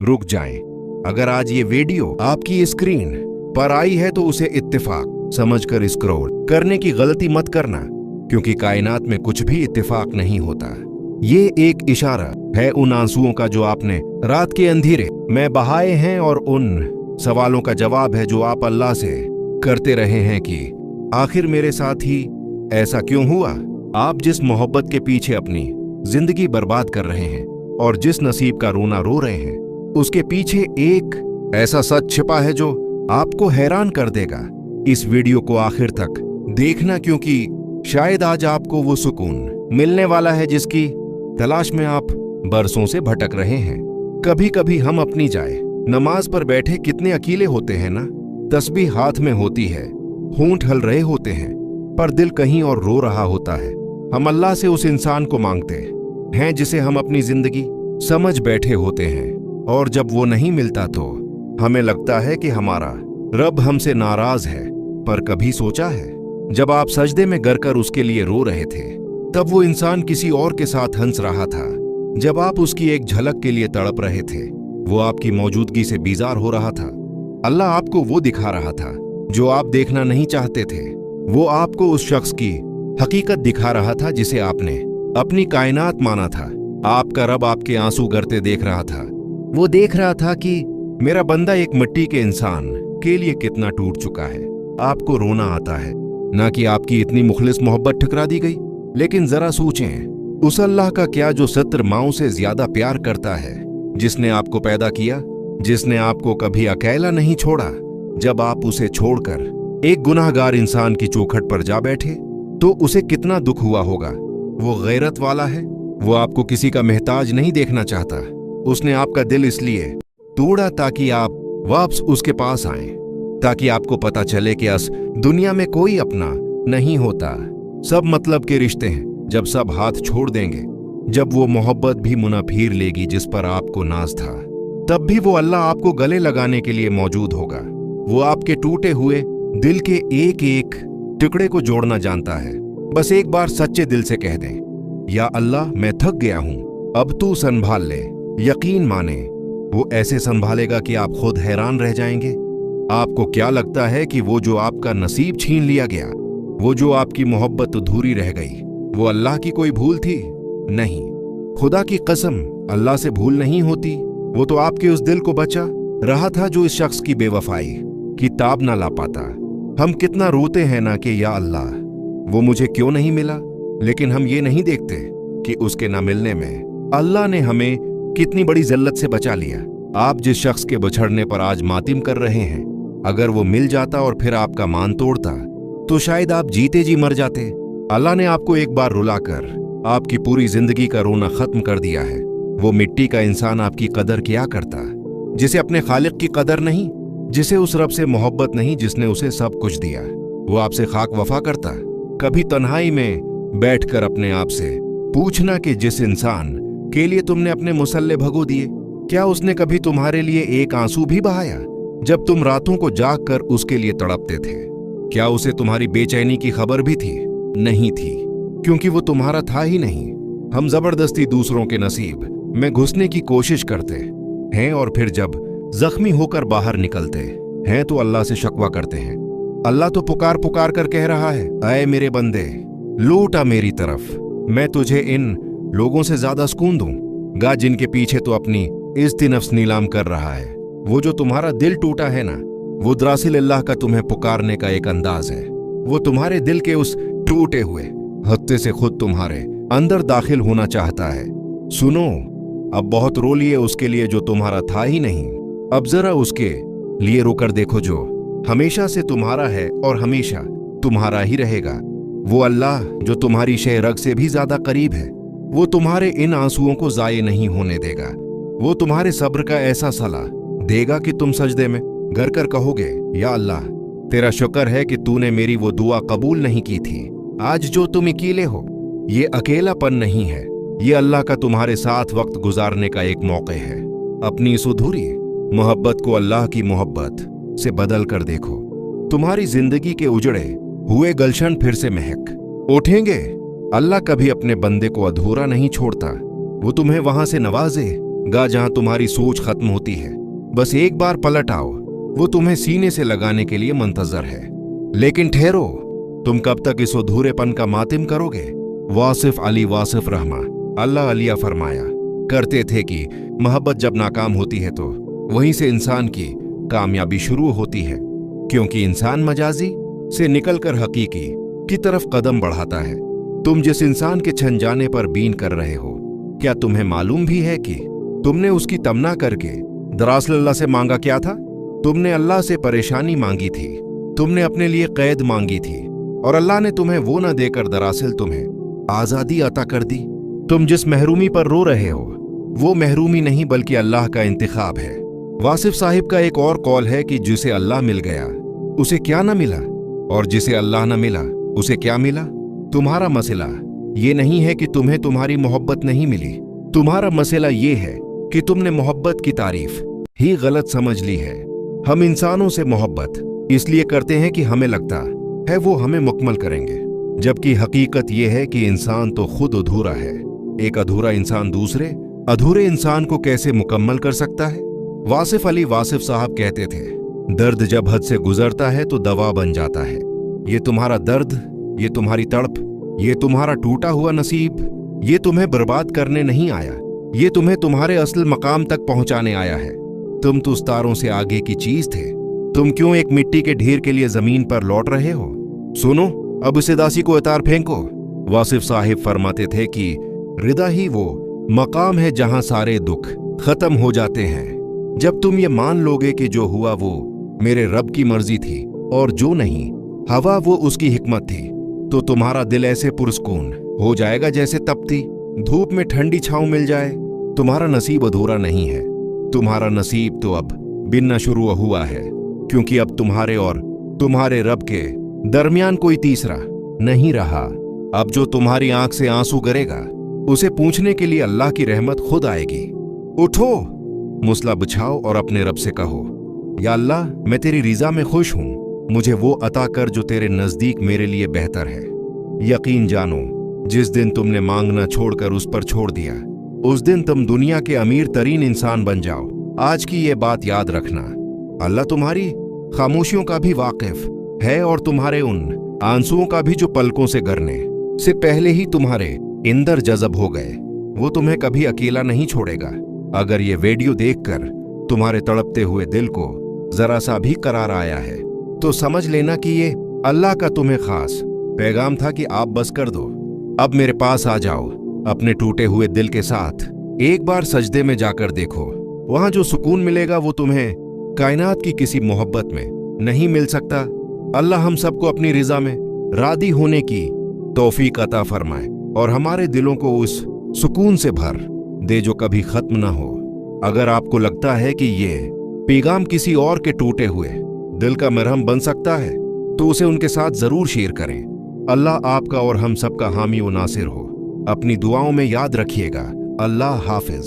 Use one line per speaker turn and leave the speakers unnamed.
रुक जाएं। अगर आज ये वीडियो आपकी स्क्रीन पर आई है तो उसे इत्तेफाक समझकर स्क्रॉल करने की गलती मत करना, क्योंकि कायनात में कुछ भी इत्तेफाक नहीं होता। ये एक इशारा है उन आंसुओं का जो आपने रात के अंधेरे में बहाए हैं, और उन सवालों का जवाब है जो आप अल्लाह से करते रहे हैं कि आखिर मेरे साथ ही ऐसा क्यों हुआ। आप जिस मोहब्बत के पीछे अपनी जिंदगी बर्बाद कर रहे हैं और जिस नसीब का रोना रो रहे हैं, उसके पीछे एक ऐसा सच छिपा है जो आपको हैरान कर देगा। इस वीडियो को आखिर तक देखना, क्योंकि शायद आज आपको वो सुकून मिलने वाला है जिसकी तलाश में आप बरसों से भटक रहे हैं। कभी कभी हम अपनी जाए नमाज पर बैठे कितने अकेले होते हैं ना। तस्बीह हाथ में होती है, होंठ हल रहे होते हैं, पर दिल कहीं और रो रहा होता है। हम अल्लाह से उस इंसान को मांगते हैं जिसे हम अपनी जिंदगी समझ बैठे होते हैं, और जब वो नहीं मिलता तो हमें लगता है कि हमारा रब हमसे नाराज है। पर कभी सोचा है, जब आप सजदे में गिर कर उसके लिए रो रहे थे, तब वो इंसान किसी और के साथ हंस रहा था। जब आप उसकी एक झलक के लिए तड़प रहे थे, वो आपकी मौजूदगी से बीजार हो रहा था। अल्लाह आपको वो दिखा रहा था जो आप देखना नहीं चाहते थे। वो आपको उस शख्स की हकीकत दिखा रहा था जिसे आपने अपनी कायनात माना था। आपका रब आपके आंसू गिरते देख रहा था। वो देख रहा था कि मेरा बंदा एक मिट्टी के इंसान के लिए कितना टूट चुका है। आपको रोना आता है, ना कि आपकी इतनी मुखलिस मोहब्बत ठुकरा दी गई। लेकिन जरा सोचें, उस अल्लाह का क्या जो 70 माओं से ज्यादा प्यार करता है, जिसने आपको पैदा किया, जिसने आपको कभी अकेला नहीं छोड़ा। जब आप उसे छोड़कर एक गुनाहगार इंसान की चौखट पर जा बैठे तो उसे कितना दुख हुआ होगा। वो गैरत वाला है, वो आपको किसी का मोहताज नहीं देखना चाहता। उसने आपका दिल इसलिए तोड़ा ताकि आप वापस उसके पास आएं, ताकि आपको पता चले कि इस दुनिया में कोई अपना नहीं होता। सब मतलब के रिश्ते हैं। जब सब हाथ छोड़ देंगे, जब वो मोहब्बत भी मुनाफिर लेगी जिस पर आपको नाज था, तब भी वो अल्लाह आपको गले लगाने के लिए मौजूद होगा। वो आपके टूटे हुए दिल के एक एक टुकड़े को जोड़ना जानता है। बस एक बार सच्चे दिल से कह दें, या अल्लाह मैं थक गया हूं, अब तू संभाल ले। यकीन माने, वो ऐसे संभालेगा कि आप खुद हैरान रह जाएंगे। आपको क्या लगता है कि वो जो आपका नसीब छीन लिया गया, वो जो आपकी मोहब्बत अधूरी रह गई, वो अल्लाह की कोई भूल थी? नहीं, खुदा की कसम, अल्लाह से भूल नहीं होती। वो तो आपके उस दिल को बचा रहा था जो इस शख्स की बेवफाई की ताब ना ला पाता। हम कितना रोते हैं ना कि या अल्लाह वो मुझे क्यों नहीं मिला, लेकिन हम ये नहीं देखते कि उसके ना मिलने में अल्लाह ने हमें कितनी बड़ी जिल्लत से बचा लिया। आप जिस शख्स के बिछड़ने पर आज मातिम कर रहे हैं, अगर वो मिल जाता और फिर आपका मान तोड़ता तो शायद आप जीते जी मर जाते। अल्लाह ने आपको एक बार रुलाकर आपकी पूरी जिंदगी का रोना खत्म कर दिया है। वो मिट्टी का इंसान आपकी कदर क्या करता, जिसे अपने खालिक की कदर नहीं, जिसे उस रब से मोहब्बत नहीं जिसने उसे सब कुछ दिया। वो आपसे खाक वफा करता। कभी तन्हाई में बैठकर अपने आप से पूछना कि जिस इंसान के लिए तुमने अपने मुसल्ले भगो दिए, क्या उसने कभी तुम्हारे लिए एक आंसू भी बहाया जब तुम रातों को जाग कर उसके लिए तड़पते थे? क्या उसे तुम्हारी बेचैनी की खबर भी थी? नहीं थी, क्योंकि वो तुम्हारा था ही नहीं। हम जबरदस्ती दूसरों के नसीब में घुसने की कोशिश करते हैं, और फिर जब जख्मी होकर बाहर निकलते हैं तो अल्लाह से शकवा करते हैं। अल्लाह तो पुकार पुकार कर कह रहा है, ऐ मेरे बंदे, लौट आ मेरी तरफ, मैं तुझे इन लोगों से ज्यादा सुकून दूंगा जिनके पीछे तो अपनी इज्जत नफ्स नीलाम कर रहा है। वो जो तुम्हारा दिल टूटा है ना, वो दरअसल अल्लाह का तुम्हें पुकारने का एक अंदाज है। वो तुम्हारे दिल के उस टूटे हुए हत्ते से खुद तुम्हारे अंदर दाखिल होना चाहता है। सुनो, अब बहुत रो लिए उसके लिए जो तुम्हारा था ही नहीं। अब जरा उसके लिए रोकर देखो जो हमेशा से तुम्हारा है और हमेशा तुम्हारा ही रहेगा। वो अल्लाह जो तुम्हारी शह रग से भी ज्यादा करीब है, वो तुम्हारे इन आंसुओं को जाये नहीं होने देगा। वो तुम्हारे सब्र का ऐसा सलाह देगा कि तुम सजदे में गिर कर कहोगे, या अल्लाह तेरा शुक्र है कि तूने मेरी वो दुआ कबूल नहीं की थी। आज जो तुम अकेले हो, ये अकेलापन नहीं है, ये अल्लाह का तुम्हारे साथ वक्त गुजारने का एक मौका है। अपनी इस अधूरी मोहब्बत को अल्लाह की मोहब्बत से बदल कर देखो। तुम्हारी जिंदगी के उजड़े हुए गलशन फिर से महक उठेंगे। अल्लाह कभी अपने बंदे को अधूरा नहीं छोड़ता। वो तुम्हें वहां से नवाजे गा जहां तुम्हारी सोच खत्म होती है, बस एक बार पलट आओ, वो तुम्हें सीने से लगाने के लिए मुंतजर है। लेकिन ठहरो, तुम कब तक इस अधूरेपन का मातिम करोगे? वासिफ अली वासिफ रहमा अल्लाह अलिया फरमाया करते थे कि मोहब्बत जब नाकाम होती है तो वहीं से इंसान की कामयाबी शुरू होती है, क्योंकि इंसान मजाजी से निकलकर हकीकी की तरफ कदम बढ़ाता है। तुम जिस इंसान के छन जाने पर बीन कर रहे हो, क्या तुम्हें मालूम भी है कि तुमने उसकी तमन्ना करके दरअसल अल्लाह से मांगा क्या था? तुमने अल्लाह से परेशानी मांगी थी, तुमने अपने लिए कैद मांगी थी, और अल्लाह ने तुम्हें वो न देकर दरअसल तुम्हें आजादी अता कर दी। तुम जिस महरूमी पर रो रहे हो वो महरूमी नहीं बल्कि अल्लाह का इंतखाब है। वासिफ साहिब का एक और कौल है कि जिसे अल्लाह मिल गया उसे क्या न मिला, और जिसे अल्लाह न मिला उसे क्या मिला। तुम्हारा मसला ये नहीं है कि तुम्हें तुम्हारी मोहब्बत नहीं मिली, तुम्हारा मसला ये है कि तुमने मोहब्बत की तारीफ ही गलत समझ ली है। हम इंसानों से मोहब्बत इसलिए करते हैं कि हमें लगता है वो हमें मुकम्मल करेंगे, जबकि हकीकत ये है कि इंसान तो खुद अधूरा है। एक अधूरा इंसान दूसरे अधूरे इंसान को कैसे मुकम्मल कर सकता है? वासिफ अली वासिफ साहब कहते थे, दर्द जब हद से गुजरता है तो दवा बन जाता है। ये तुम्हारा दर्द, ये तुम्हारी तड़प, ये तुम्हारा टूटा हुआ नसीब, ये तुम्हें बर्बाद करने नहीं आया, ये तुम्हें तुम्हारे असल मकाम तक पहुंचाने आया है। तुम तो उस तारों से आगे की चीज थे, तुम क्यों एक मिट्टी के ढेर के लिए जमीन पर लौट रहे हो? सुनो, अब इस दासी को उतार फेंको। वासिफ साहिब फरमाते थे कि रिदा ही वो मकाम है जहां सारे दुख खत्म हो जाते हैं। जब तुम ये मान लोगे कि जो हुआ वो मेरे रब की मर्जी थी और जो नहीं हवा वो उसकी हिकमत थी, तो तुम्हारा दिल ऐसे पुरस्कून हो जाएगा जैसे तपती धूप में ठंडी छांव मिल जाए। तुम्हारा नसीब अधूरा नहीं है, तुम्हारा नसीब तो अब बिनना शुरू हुआ है, क्योंकि अब तुम्हारे और तुम्हारे रब के दरमियान कोई तीसरा नहीं रहा। अब जो तुम्हारी आंख से आंसू गिरेगा उसे पूछने के लिए अल्लाह की रहमत खुद आएगी। उठो, मुसला बिछाओ और अपने रब से कहो, या अल्लाह, मैं तेरी रिजा में खुश हूं, मुझे वो अता कर जो तेरे नजदीक मेरे लिए बेहतर है। यकीन जानो, जिस दिन तुमने मांगना छोड़कर उस पर छोड़ दिया, उस दिन तुम दुनिया के अमीर तरीन इंसान बन जाओ। आज की ये बात याद रखना, अल्लाह तुम्हारी खामोशियों का भी वाकिफ है और तुम्हारे उन आंसुओं का भी जो पलकों से गिरने से पहले ही तुम्हारे इंदर जज़ब हो गए। वो तुम्हें कभी अकेला नहीं छोड़ेगा। अगर ये वीडियो देखकर तुम्हारे तड़पते हुए दिल को जरा सा भी करार आया है तो समझ लेना कि ये अल्लाह का तुम्हें खास पैगाम था कि आप बस कर दो, अब मेरे पास आ जाओ। अपने टूटे हुए दिल के साथ एक बार सजदे में जाकर देखो, वहां जो सुकून मिलेगा वो तुम्हें कायनात की किसी मोहब्बत में नहीं मिल सकता। अल्लाह हम सबको अपनी रिजा में रादी होने की तौफीक अता फरमाए और हमारे दिलों को उस सुकून से भर दे जो कभी खत्म ना हो। अगर आपको लगता है कि ये पैगाम किसी और के टूटे हुए दिल का मरहम बन सकता है तो उसे उनके साथ जरूर शेयर करें। अल्लाह आपका और हम सबका हामी व नासिर हो। अपनी दुआओं में याद रखिएगा। अल्लाह हाफिज।